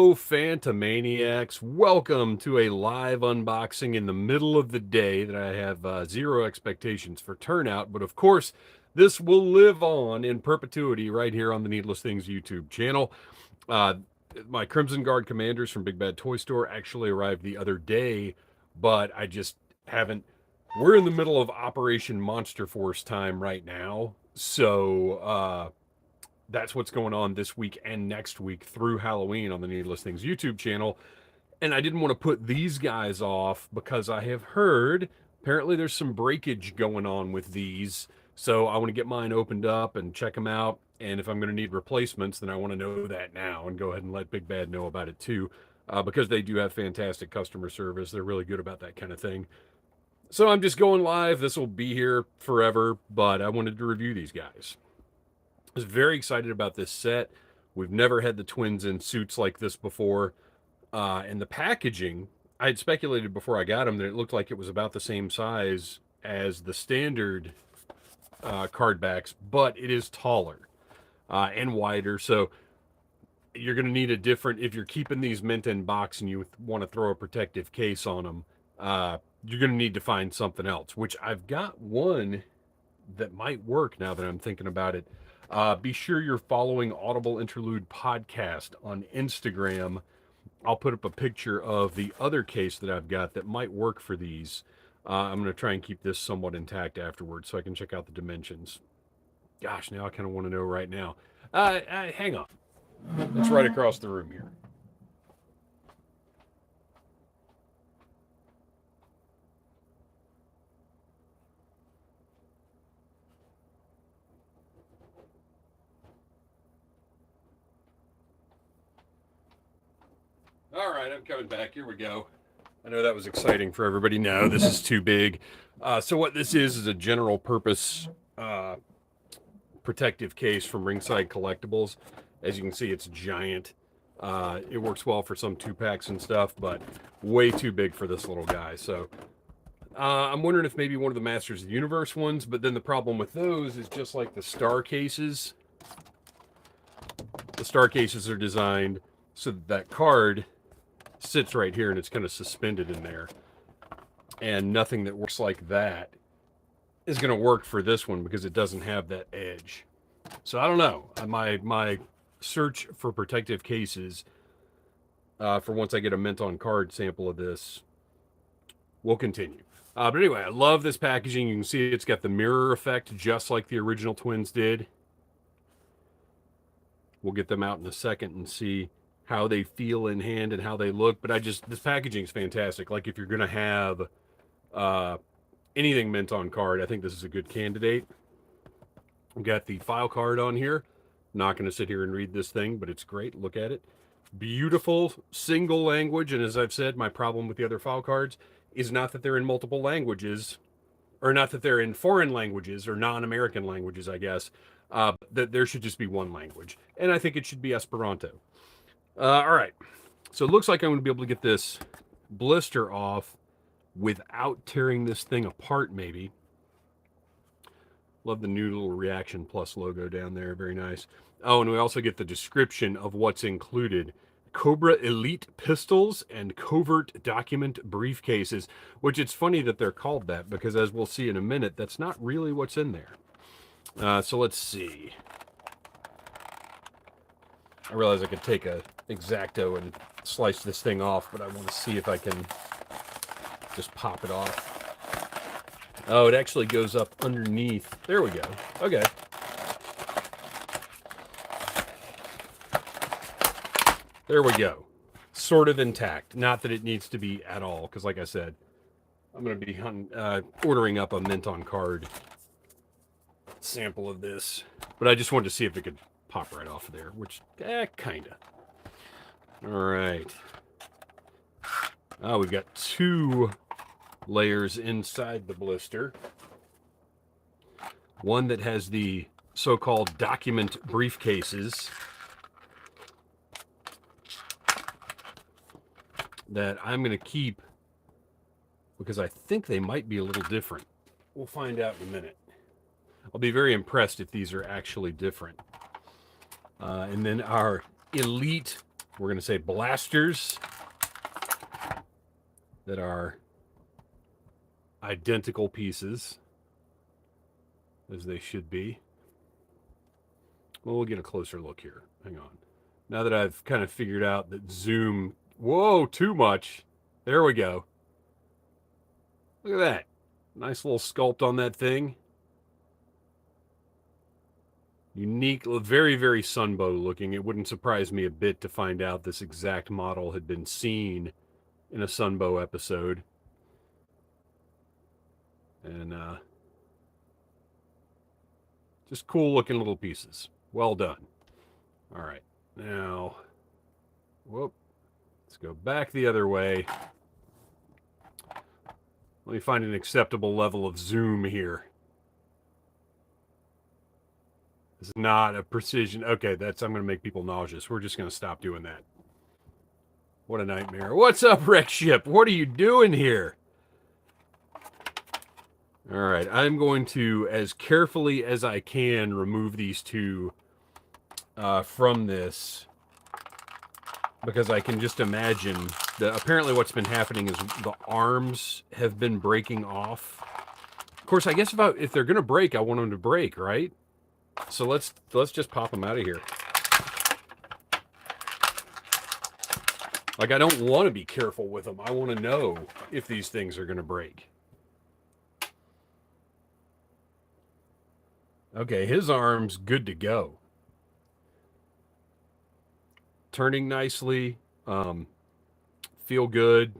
Oh, Phantomaniacs, welcome to a live unboxing in the middle of the day that I have zero expectations for turnout, but of course, this will live on in perpetuity right here on the Needless Things YouTube channel. Uh, my Crimson Guard Commanders from Big Bad Toy Store actually arrived the other day, but I just haven't. We're in the middle of Operation Monster Force time right now, so that's what's going on this week and next week through Halloween on the Needless Things YouTube channel. And I didn't want to put these guys off because I have heard apparently there's some breakage going on with these. So I want to get mine opened up and check them out. And if I'm going to need replacements, then I want to know that now and go ahead and let Big Bad know about it too. Because they do have fantastic customer service. They're really good about that kind of thing. So I'm just going live. This will be here forever, but I wanted to review these guys. I was very excited about this set. We've never had the twins in suits like this before. And the packaging, I had speculated before I got them that it looked like it was about the same size as the standard card backs, but it is taller and wider. So you're going to need a different, if you're keeping these mint in box and you want to throw a protective case on them, you're going to need to find something else, which I've got one that might work now that I'm thinking about it. Be sure you're following Audible Interlude podcast on Instagram. I'll put up a picture of the other case that I've got that might work for these. I'm going to try and keep this somewhat intact afterwards so I can check out the dimensions. Gosh, now I kind of want to know right now. Hang on. It's right across the room here. All right, I'm coming back. Here we go. I know that was exciting for everybody. No, this is too big. So what this is a general purpose protective case from Ringside Collectibles. As you can see, it's giant. It works well for some 2-packs and stuff, but way too big for this little guy. So I'm wondering if maybe one of the Masters of the Universe ones, but then the problem with those is just like the star cases. The star cases are designed so that card sits right here and it's kind of suspended in there. And nothing that works like that is going to work for this one because it doesn't have that edge. So I don't know. My search for protective cases for once I get a mint on card sample of this will continue. But anyway, I love this packaging. You can see it's got the mirror effect just like the original twins did. We'll get them out in a second and see how they feel in hand and how they look. But this packaging is fantastic. Like if you're going to have anything mint on card, I think this is a good candidate. We've got the file card on here. I'm not going to sit here and read this thing, but it's great. Look at it. Beautiful single language. And as I've said, my problem with the other file cards is not that they're in multiple languages, or not that they're in foreign languages or non-American languages, I guess. That there should just be one language. And I think it should be Esperanto. All right. So it looks like I'm going to be able to get this blister off without tearing this thing apart, maybe. Love the new little ReAction Plus logo down there. Very nice. Oh, and we also get the description of what's included. Cobra Elite pistols and covert document briefcases, which it's funny that they're called that because as we'll see in a minute, that's not really what's in there. So let's see. I realize I could take a X-Acto and slice this thing off, but I want to see if I can just pop it off. Oh, it actually goes up underneath. There we go. Okay. There we go. Sort of intact. Not that it needs to be at all, because like I said, I'm going to be ordering up a mint on card sample of this. But I just wanted to see if it could pop right off of there, which, kind of. All right. Oh, we've got 2 layers inside the blister. One that has the so-called document briefcases that I'm going to keep because I think they might be a little different. We'll find out in a minute. I'll be very impressed if these are actually different. And then our Elite we're going to say blasters that are identical pieces, as they should be. Well, we'll get a closer look here. Hang on. Now that I've kind of figured out that zoom, whoa, too much. There we go. Look at that. Nice little sculpt on that thing. Unique, very, very Sunbow looking. It wouldn't surprise me a bit to find out this exact model had been seen in a Sunbow episode. And just cool looking little pieces. Well done. All right. Now, whoop. Let's go back the other way. Let me find an acceptable level of zoom here. It's not a precision. Okay, I'm going to make people nauseous. We're just going to stop doing that. What a nightmare. What's up, Wreck Ship? What are you doing here? All right, I'm going to, as carefully as I can, remove these two from this, because I can just imagine that apparently what's been happening is the arms have been breaking off. Of course, I guess if they're going to break, I want them to break, right? So let's just pop them out of here. Like, I don't want to be careful with them. I want to know if these things are going to break. Okay, his arm's good to go. Turning nicely. Feel good.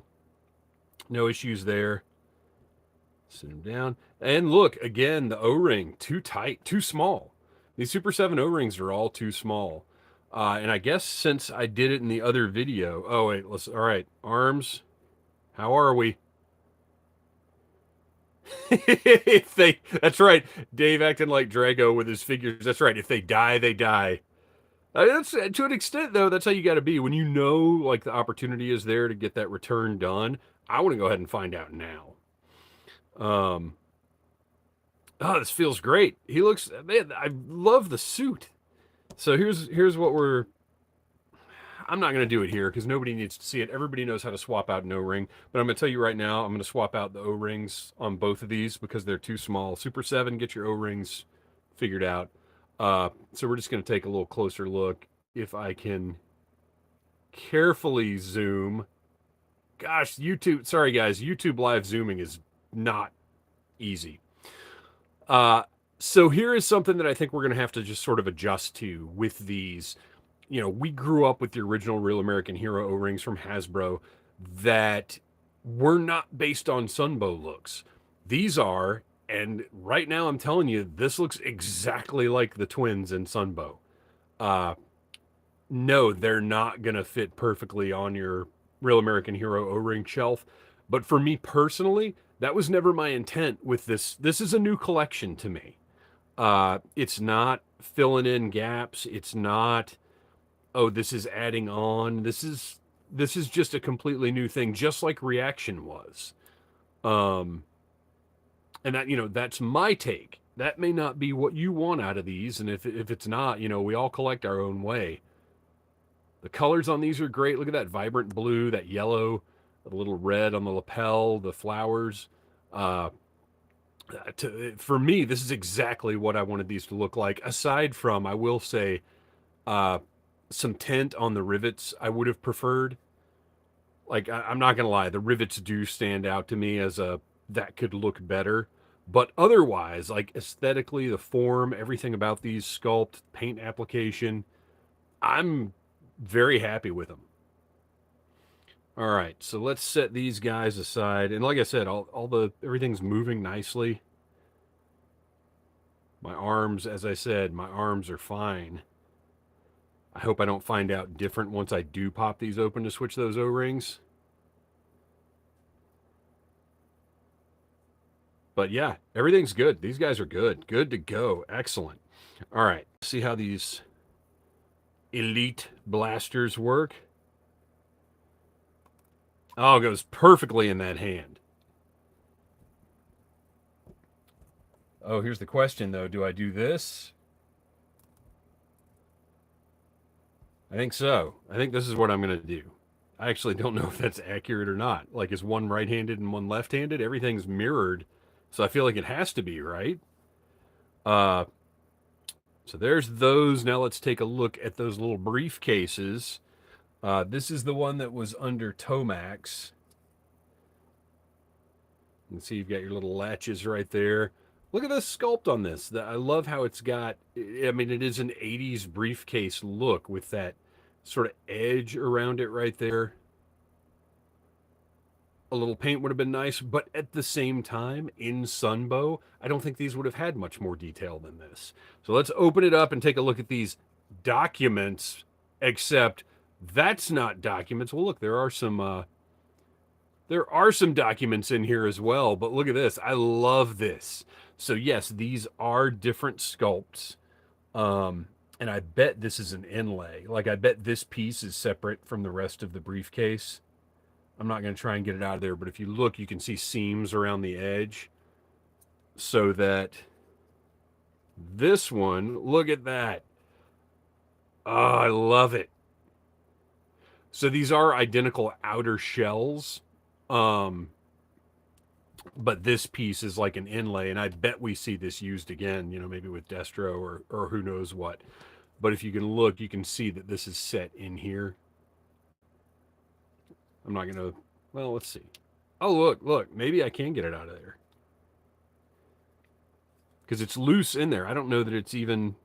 No issues there. Sit him down. And look, again, the O-ring, too tight, too small. These Super 7 O-rings are all too small. And I guess since I did it in the other video... Oh, wait, all right, arms. How are we? That's right. Dave acting like Drago with his figures. That's right. If they die, they die. That's, to an extent, though, that's how you got to be. When you know, like, the opportunity is there to get that return done, I want to go ahead and find out now. Oh, this feels great. He looks, man, I love the suit. So here's what I'm not going to do it here because nobody needs to see it. Everybody knows how to swap out an O-ring. But I'm going to tell you right now, I'm going to swap out the O-rings on both of these because they're too small. Super 7, get your O-rings figured out. So we're just going to take a little closer look. If I can carefully zoom. Gosh, YouTube, sorry guys, YouTube live zooming is not easy. So here is something that I think we're going to have to just sort of adjust to with these. You know, we grew up with the original Real American Hero O-rings from Hasbro that were not based on Sunbow looks. These are, and right now I'm telling you, this looks exactly like the twins in Sunbow. No, they're not going to fit perfectly on your Real American Hero O-ring shelf. But for me personally, that was never my intent with this. This is a new collection to me. It's not filling in gaps. It's not, oh, this is adding on. This is just a completely new thing, just like ReAction was. And that, you know, that's my take. That may not be what you want out of these. And if it's not, you know, we all collect our own way. The colors on these are great. Look at that vibrant blue, that yellow, the little red on the lapel, the flowers. For me, this is exactly what I wanted these to look like. Aside from, I will say, some tint on the rivets I would have preferred. Like, I'm not going to lie, the rivets do stand out to me as that could look better. But otherwise, like aesthetically, the form, everything about these sculpt, paint application, I'm very happy with them. All right, so let's set these guys aside. And like I said, everything's moving nicely. My arms, as I said, my arms are fine. I hope I don't find out different once I do pop these open to switch those O-rings. But yeah, everything's good. These guys are good. Good to go. Excellent. All right, see how these elite blasters work. Oh, it goes perfectly in that hand. Oh, here's the question, though. Do I do this? I think so. I think this is what I'm going to do. I actually don't know if that's accurate or not. Like, is one right-handed and one left-handed? Everything's mirrored, so I feel like it has to be, right? Uh, so there's those. Now let's take a look at those little briefcases. This is the one that was under Tomax. You can see you've got your little latches right there. Look at the sculpt on this. I love how it's got, I mean, it is an 80s briefcase look with that sort of edge around it right there. A little paint would have been nice, but at the same time, in Sunbow, I don't think these would have had much more detail than this. So let's open it up and take a look at these documents, except that's not documents. Well, look, there are some documents in here as well, but look at this. I love this. So yes, these are different sculpts. And I bet this is an inlay. Like, I bet this piece is separate from the rest of the briefcase. I'm not going to try and get it out of there, but if you look, you can see seams around the edge. So that this one, look at that. Oh, I love it. So these are identical outer shells. But this piece is like an inlay, and I bet we see this used again, you know, maybe with Destro or who knows what. But if you can look, you can see that this is set in here. I'm not going to, well, let's see. Oh, look, maybe I can get it out of there. Because it's loose in there. I don't know that it's even,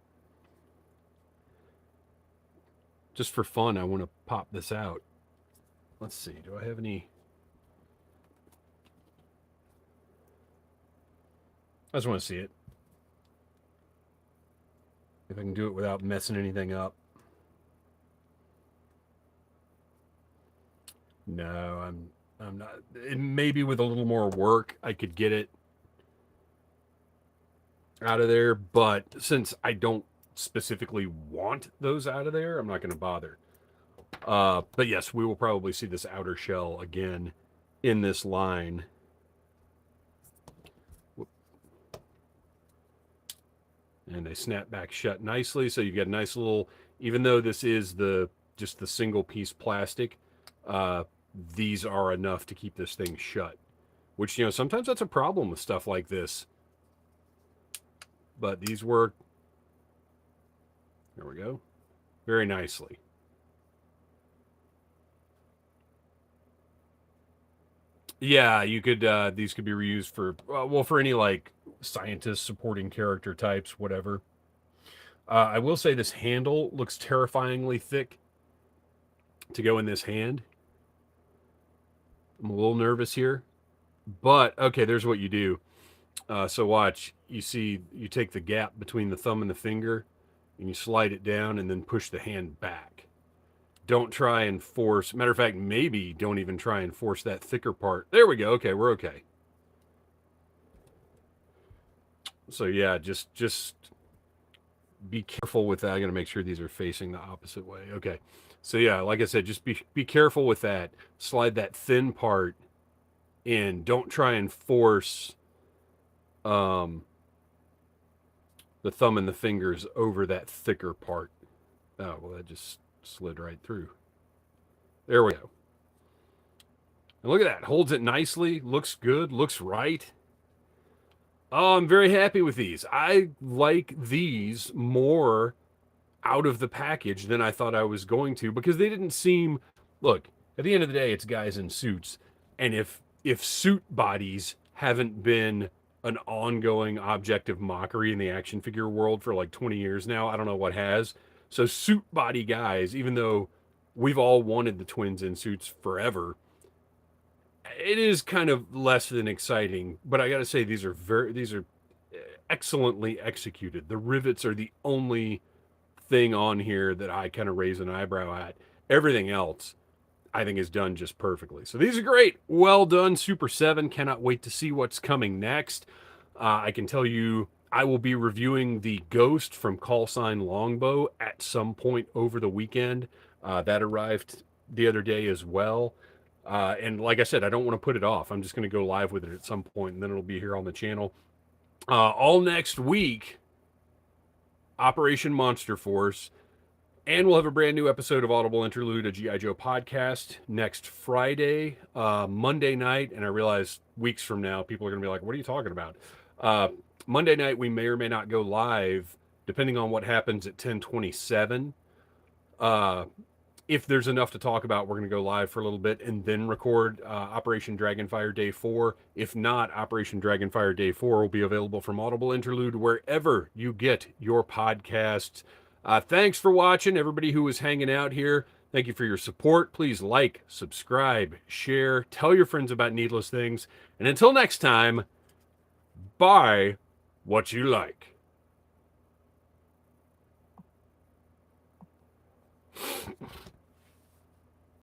just for fun, I want to pop this out. Let's see, do I have any? I just want to see it. If I can do it without messing anything up. No, I'm not. Maybe with a little more work, I could get it out of there. But since I don't specifically want those out of there, I'm not going to bother. But yes, we will probably see this outer shell again in this line. And they snap back shut nicely. So you get a nice little, even though this is just the single piece plastic, these are enough to keep this thing shut. Which, you know, sometimes that's a problem with stuff like this. But these work, there we go, very nicely. Yeah, you could, these could be reused for, well, for any like scientist supporting character types, whatever. I will say this handle looks terrifyingly thick to go in this hand. I'm a little nervous here, but okay, there's what you do. So watch, you see, you take the gap between the thumb and the finger and you slide it down and then push the hand back. Don't try and force, matter of fact, maybe don't even try and force that thicker part. There we go. Okay, we're okay. So yeah, just be careful with that. I got to make sure these are facing the opposite way. Okay. So yeah, like I said, just be careful with that. Slide that thin part in. Don't try and force the thumb and the fingers over that thicker part. Oh, well, that just slid right through. There we go. And look at that. Holds it nicely. Looks good. Looks right. Oh, I'm very happy with these. I like these more out of the package than I thought I was going to, because they didn't seem, look, at the end of the day, it's guys in suits. And if suit bodies haven't been an ongoing object of mockery in the action figure world for like 20 years now, I don't know what has. So suit body guys, even though we've all wanted the twins in suits forever, it is kind of less than exciting. But I got to say, these are excellently executed. The rivets are the only thing on here that I kind of raise an eyebrow at. Everything else, I think, is done just perfectly. So these are great. Well done, Super 7. Cannot wait to see what's coming next. I can tell you, I will be reviewing the Ghost from Call Sign Longbow at some point over the weekend. That arrived the other day as well. And like I said, I don't want to put it off. I'm just going to go live with it at some point, and then it'll be here on the channel. All next week, Operation Monster Force. And we'll have a brand new episode of Audible Interlude, a G.I. Joe podcast, next Friday, Monday night. And I realize weeks from now, people are going to be like, what are you talking about? Monday night, we may or may not go live, depending on what happens at 10:27. If there's enough to talk about, we're going to go live for a little bit and then record Operation Dragonfire Day 4. If not, Operation Dragonfire Day 4 will be available from Audible Interlude wherever you get your podcasts. Thanks for watching, everybody who was hanging out here. Thank you for your support. Please like, subscribe, share, tell your friends about Needless Things. And until next time, buy what you like.